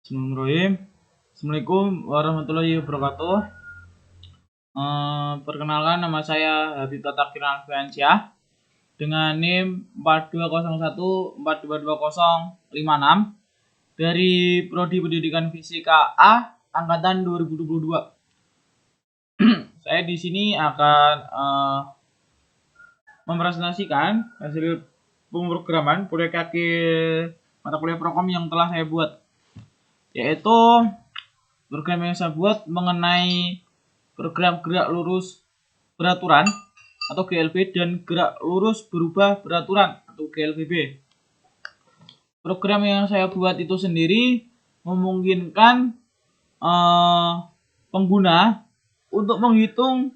Bismillahirrahmanirrahim. Assalamualaikum warahmatullahi wabarakatuh. Perkenalkan, nama saya Habib Tatakir Alfiansyah dengan NIM 4201422056 dari Prodi Pendidikan Fisika A angkatan 2022. Saya di sini akan mempresentasikan hasil pemrograman proyek akhir mata kuliah Prokom yang telah saya buat, yaitu program yang saya buat mengenai program gerak lurus beraturan atau GLB dan gerak lurus berubah beraturan atau GLBB. Program yang saya buat itu sendiri memungkinkan pengguna untuk menghitung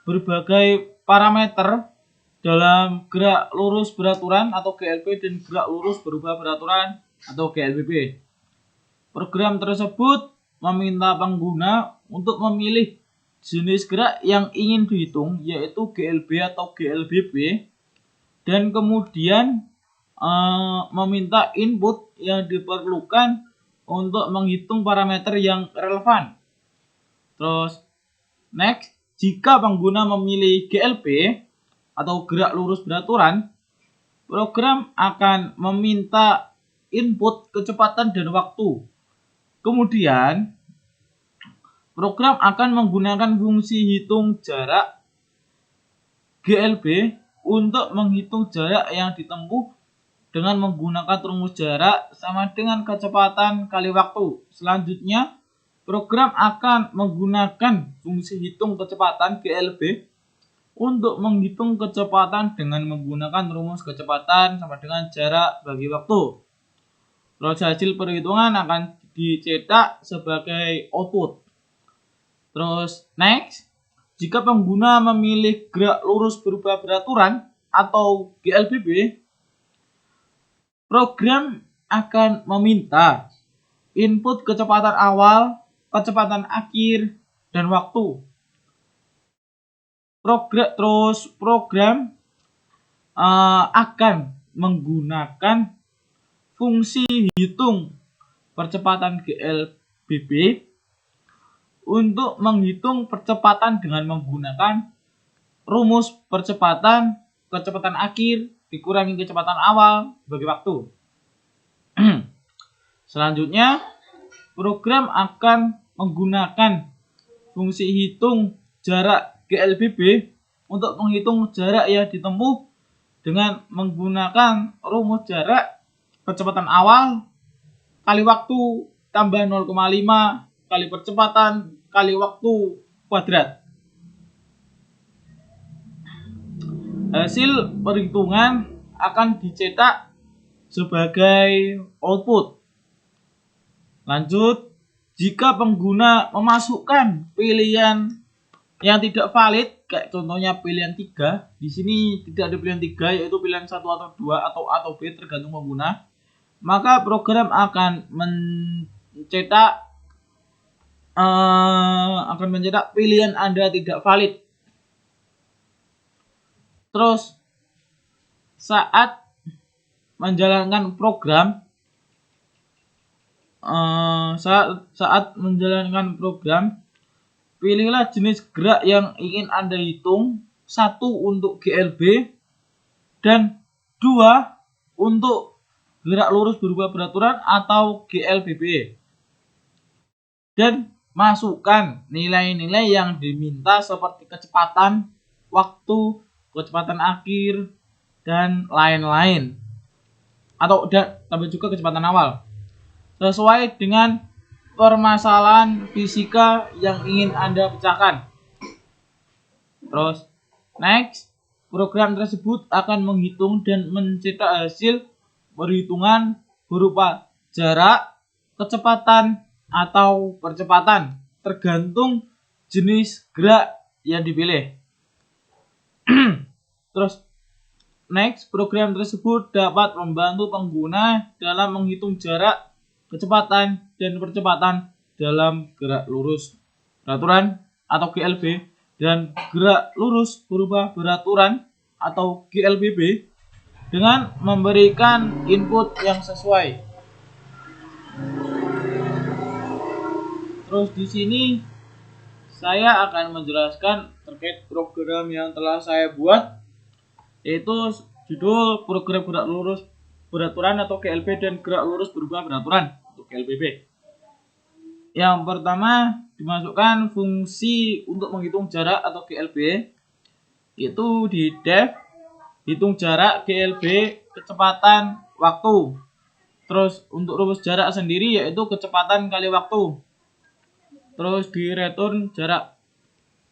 berbagai parameter dalam gerak lurus beraturan atau GLB dan gerak lurus berubah beraturan atau GLBB. Program tersebut meminta pengguna untuk memilih jenis gerak yang ingin dihitung, yaitu GLB atau GLBB, dan kemudian meminta input yang diperlukan untuk menghitung parameter yang relevan. Terus next, jika pengguna memilih GLB atau gerak lurus beraturan, program akan meminta input kecepatan dan waktu. Kemudian, program akan menggunakan fungsi hitung jarak GLB untuk menghitung jarak yang ditempuh dengan menggunakan rumus jarak sama dengan kecepatan kali waktu. Selanjutnya, program akan menggunakan fungsi hitung kecepatan GLB untuk menghitung kecepatan dengan menggunakan rumus kecepatan sama dengan jarak bagi waktu. Terus hasil perhitungan akan dicetak sebagai output. Terus next, jika pengguna memilih gerak lurus berubah beraturan atau GLBB, program akan meminta input kecepatan awal, kecepatan akhir, dan waktu. Program akan menggunakan fungsi hitung percepatan GLBB untuk menghitung percepatan dengan menggunakan rumus percepatan kecepatan akhir dikurangi kecepatan awal bagi waktu. Selanjutnya, program akan menggunakan fungsi hitung jarak GLBB untuk menghitung jarak yang ditempuh dengan menggunakan rumus jarak kecepatan awal kali waktu tambah 0,5 kali percepatan kali waktu kuadrat. Hasil perhitungan akan dicetak sebagai output. Lanjut, jika pengguna memasukkan pilihan yang tidak valid, kayak contohnya pilihan 3, di sini tidak ada pilihan 3, yaitu pilihan 1 atau 2 atau B tergantung pengguna, maka program akan mencetak pilihan Anda tidak valid. Terus saat menjalankan program, pilihlah jenis gerak yang ingin Anda hitung, 1 untuk GLB dan 2 untuk gerak lurus berubah beraturan atau GLBB, dan masukkan nilai-nilai yang diminta seperti kecepatan, waktu, kecepatan akhir, dan lain-lain, atau tambah juga kecepatan awal sesuai dengan permasalahan fisika yang ingin Anda pecahkan. Terus next, program tersebut akan menghitung dan mencetak hasil perhitungan berupa jarak, kecepatan, atau percepatan tergantung jenis gerak yang dipilih. Terus next, program tersebut dapat membantu pengguna dalam menghitung jarak, kecepatan, dan percepatan dalam gerak lurus beraturan atau GLB dan gerak lurus berubah beraturan atau GLBB dengan memberikan input yang sesuai. Terus di sini saya akan menjelaskan terkait program yang telah saya buat, yaitu judul program gerak lurus beraturan atau GLB dan gerak lurus berubah beraturan untuk GLBB. Yang pertama, dimasukkan fungsi untuk menghitung jarak atau GLB, yaitu di def hitung jarak GLB kecepatan waktu. Terus untuk rumus jarak sendiri yaitu kecepatan kali waktu. Terus di return jarak.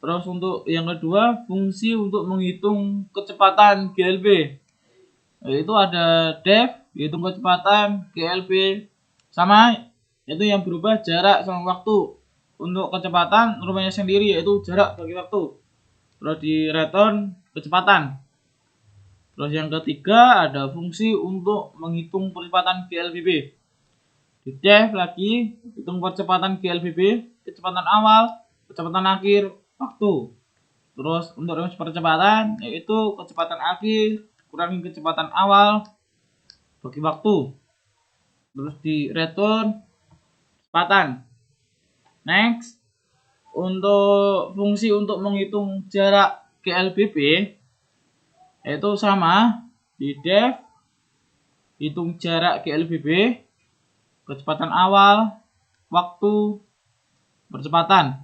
Terus untuk yang kedua, fungsi untuk menghitung kecepatan GLB, yaitu ada def hitung kecepatan GLB sama, yaitu yang berubah jarak sama waktu. Untuk kecepatan rumahnya sendiri yaitu jarak bagi waktu. Terus di return kecepatan. Terus yang ketiga ada fungsi untuk menghitung percepatan GLBB. Di def lagi hitung percepatan GLBB, kecepatan awal, kecepatan akhir, waktu. Terus untuk rumus percepatan yaitu kecepatan akhir kurangi kecepatan awal bagi waktu. Terus di return kecepatan. Next, untuk fungsi untuk menghitung jarak GLBB yaitu sama, di def hitung jarak GLBB, kecepatan awal, waktu, percepatan.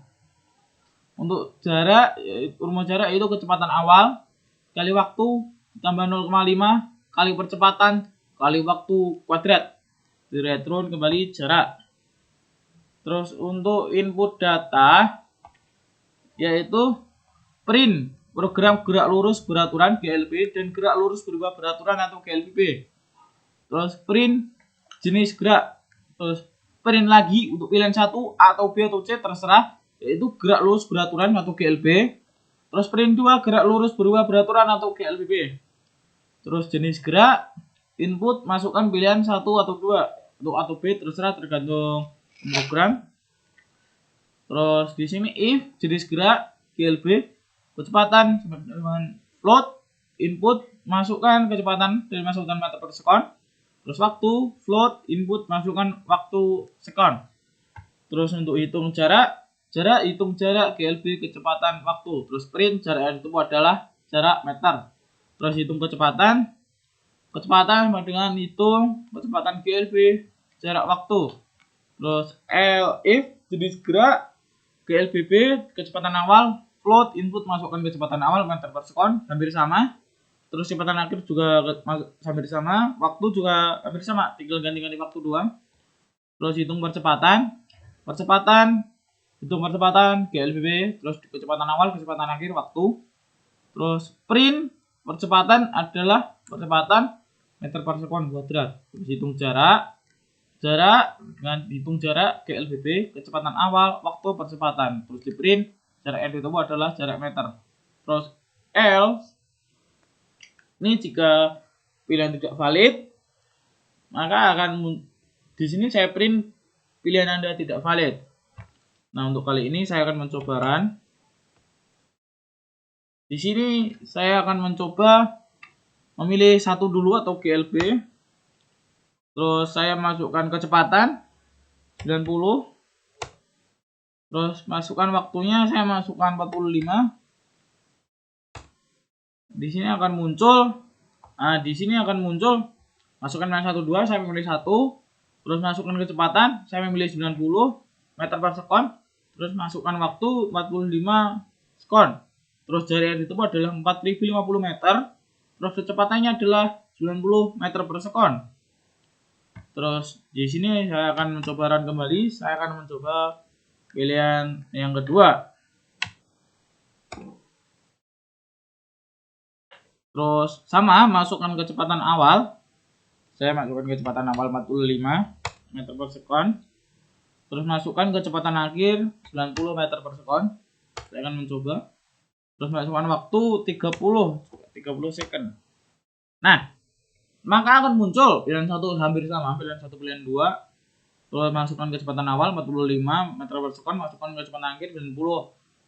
Untuk jarak, rumus jarak itu kecepatan awal kali waktu tambah 0,5 kali percepatan kali waktu kuadrat. Di return kembali jarak. Terus untuk input data yaitu print program gerak lurus beraturan GLB dan gerak lurus berubah beraturan atau GLBB. Terus print jenis gerak. Terus print lagi untuk pilihan 1 atau B atau C terserah, yaitu gerak lurus beraturan atau GLB. Terus print 2 gerak lurus berubah beraturan atau GLBB. Terus jenis gerak, input masukkan pilihan 1 atau 2 untuk atau B terserah tergantung program. Terus di sini if jenis gerak GLB, kecepatan dengan float, input masukkan kecepatan dan masukkan meter per sekon. Terus waktu, float, input masukkan waktu sekon. Terus untuk hitung jarak hitung jarak GLB kecepatan waktu. Terus print jarak yang itu adalah jarak meter. Terus hitung kecepatan sama dengan hitung kecepatan GLB jarak waktu. Terus if jenis gerak GLBB kecepatan awal, float, input masukkan kecepatan awal meter per sekon hampir sama. Terus kecepatan akhir juga hampir sama, waktu juga hampir sama, tinggal ganti-ganti waktu doang. Terus hitung percepatan hitung percepatan GLBB, terus kecepatan awal, kecepatan akhir, waktu. Terus print percepatan adalah percepatan meter per sekon kuadrat. Terus hitung jarak dengan hitung jarak GLBB, kecepatan awal, waktu, percepatan. Terus di print jarak yang ditemu adalah jarak meter. Terus else ini jika pilihan tidak valid, maka akan di sini saya print pilihan Anda tidak valid. Nah, untuk kali ini saya akan mencoba run. Di sini saya akan mencoba memilih satu dulu atau GLB. Terus saya masukkan kecepatan 90. Terus masukkan waktunya, saya masukkan 45. Di sini akan muncul, masukkan yang 12, saya memilih 1. Terus masukkan kecepatan, saya memilih 90 meter per sekon. Terus masukkan waktu 45 sekon. Terus jarak yang ditempuh adalah 4050 meter. Terus kecepatannya adalah 90 meter per sekon. Terus di sini saya akan mencoba run kembali. Saya akan mencoba pilihan yang kedua. Terus sama, masukkan kecepatan awal. Saya masukkan kecepatan awal 45 meter per sekon. Terus masukkan kecepatan akhir 90 meter per sekon. Saya akan mencoba. Terus masukkan waktu 30 second. Nah, maka akan muncul pilihan 1 hampir sama, pilihan 1, pilihan 2. Terus masukkan kecepatan awal 45 meter per sekon, masukkan kecepatan akhir 90.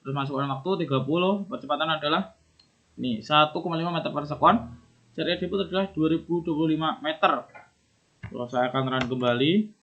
Terus masukkan waktu 30, percepatan adalah ini 1,5 meter per sekon. Jarak yang ditempuh adalah 2025 meter. Terus saya akan run kembali.